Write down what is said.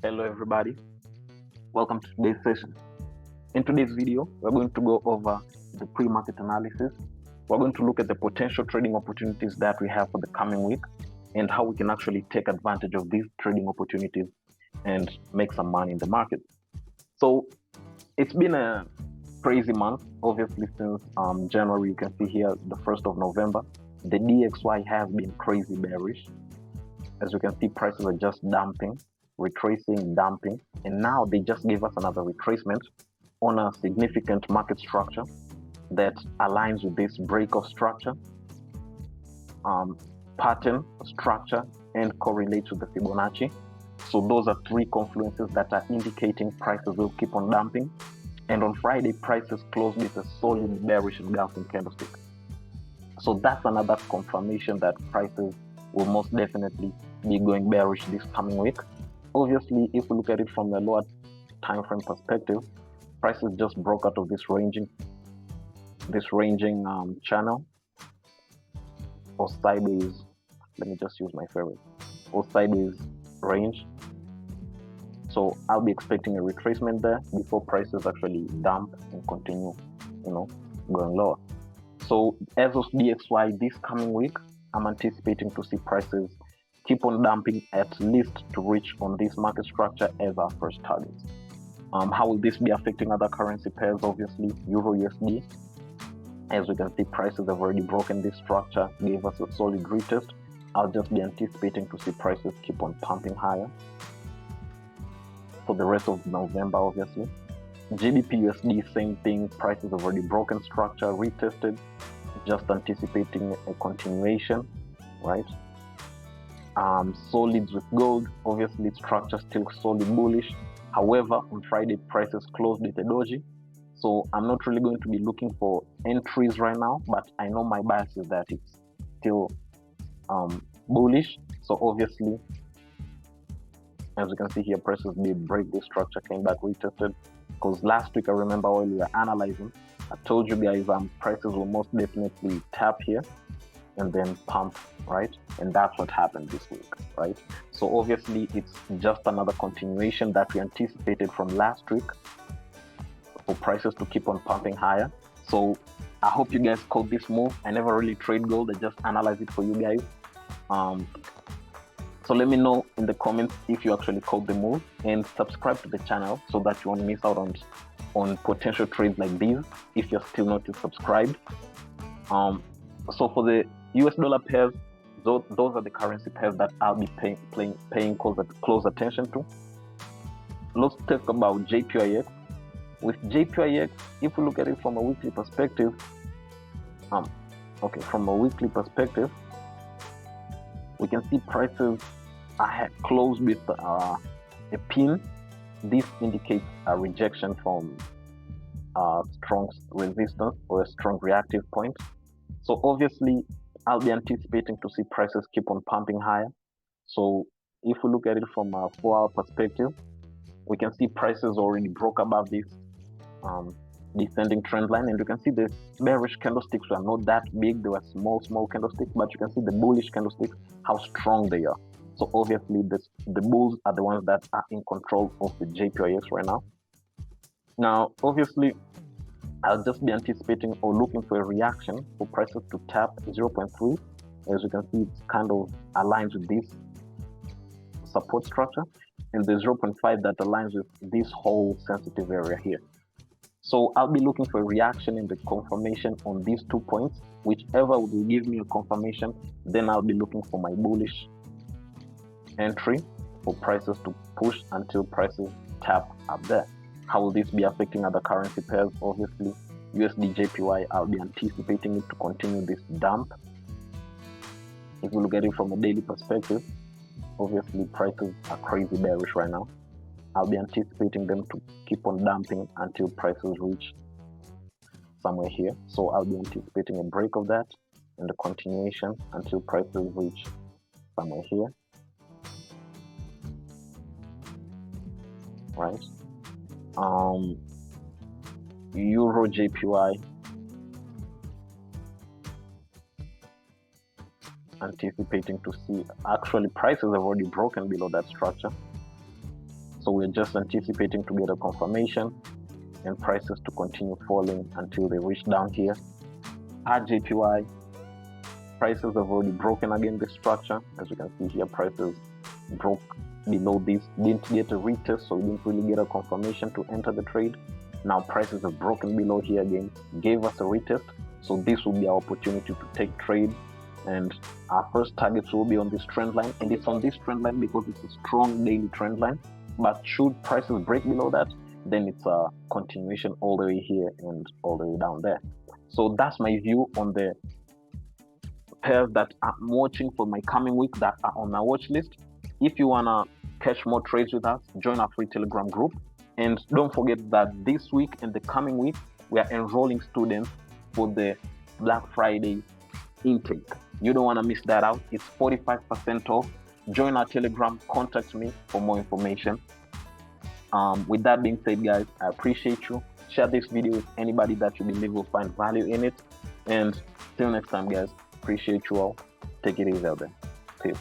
Hello everybody, welcome to today's session. In today's video, we're going to go over the pre-market analysis. We're going to look at the potential trading opportunities that we have for the coming week and how we can actually take advantage of these trading opportunities and make some money in the market. So it's been a crazy month, obviously, since January. You can see here the 1st of November. The DXY has been crazy bearish. As you can see, prices are just dumping, retracing, dumping, and now they just gave us another retracement on a significant market structure that aligns with this break of structure, pattern, structure, and correlates with the Fibonacci. So those are three confluences that are indicating prices will keep on dumping. And on Friday, prices closed with a solid bearish engulfing candlestick. So that's another confirmation that prices will most definitely be going bearish this coming week. Obviously, if we look at it from a lower time frame perspective, prices just broke out of this ranging channel or sideways. Let me just use my favorite, or sideways range. So I'll be expecting a retracement there before prices actually dump and continue, going lower. So as of DXY this coming week, I'm anticipating to see prices keep on dumping at least to reach on this market structure as our first target. How will this be affecting other currency pairs? Obviously, Euro USD. As we can see, prices have already broken this structure, gave us a solid retest. I'll just be anticipating to see prices keep on pumping higher for the rest of November, obviously. GBP USD, same thing. Prices have already broken structure, retested, just anticipating a continuation, right? Solids with gold, obviously structure still solid bullish. However, on Friday, prices closed with a doji. So I'm not really going to be looking for entries right now, but I know my bias is that it's still bullish. So obviously, as you can see here, prices did break this structure, came back, retested. Because last week, I remember while we were analyzing, I told you guys prices will most definitely tap here and then pump, right? And that's what happened this week, right? So obviously, it's just another continuation that we anticipated from last week for prices to keep on pumping higher. So I hope you guys caught this move. I never really trade gold. I just analyze it for you guys. So let me know in the comments if you actually caught the move, and subscribe to the channel so that you won't miss out on potential trades like these if you're still not subscribed. So for the US dollar pairs, those are the currency pairs that I'll be paying close attention to. Let's talk about JPYX. With JPYX, if we look at it from a weekly perspective, we can see prices are closed with a pin. This indicates a rejection from a strong resistance or a strong reactive point. So obviously, I'll be anticipating to see prices keep on pumping higher. So if we look at it from a 4-hour perspective, we can see prices already broke above this descending trend line, and you can see the bearish candlesticks were not that big. They were small candlesticks, but you can see the bullish candlesticks, how strong they are. So obviously the bulls are the ones that are in control of the JPYX right now. Now obviously, I'll just be anticipating or looking for a reaction for prices to tap 0.3. As you can see, it's kind of aligns with this support structure, and the 0.5 that aligns with this whole sensitive area here. So I'll be looking for a reaction and the confirmation on these 2 points. Whichever will give me a confirmation, then I'll be looking for my bullish entry for prices to push until prices tap up there. How will this be affecting other currency pairs? Obviously, USD JPY, I'll be anticipating it to continue this dump. If we look at it from a daily perspective, obviously prices are crazy bearish right now. I'll be anticipating them to keep on dumping until prices reach somewhere here. So I'll be anticipating a break of that and the continuation until prices reach somewhere here, right? Euro JPY, anticipating to see, actually prices have already broken below that structure. So we're just anticipating to get a confirmation and prices to continue falling until they reach down here. At JPY, prices have already broken again this structure. As you can see here, prices broke below this, didn't get a retest, so we didn't really get a confirmation to enter the trade. Now prices have broken below here again, gave us a retest, so this will be our opportunity to take trade, and our first targets will be on this trend line, and it's on this trend line because it's a strong daily trend line. But should prices break below that, then it's a continuation all the way here and all the way down there. So that's my view on the pairs that I'm watching for my coming week that are on my watch list. If you want to catch more trades with us, join our free Telegram group. And don't forget that this week and the coming week, we are enrolling students for the Black Friday intake. You don't want to miss that out. It's 45% off. Join our Telegram, contact me for more information. With that being said, guys, I appreciate you. Share this video with anybody that you believe will find value in it. And till next time, guys, appreciate you all. Take it easy out there. Peace.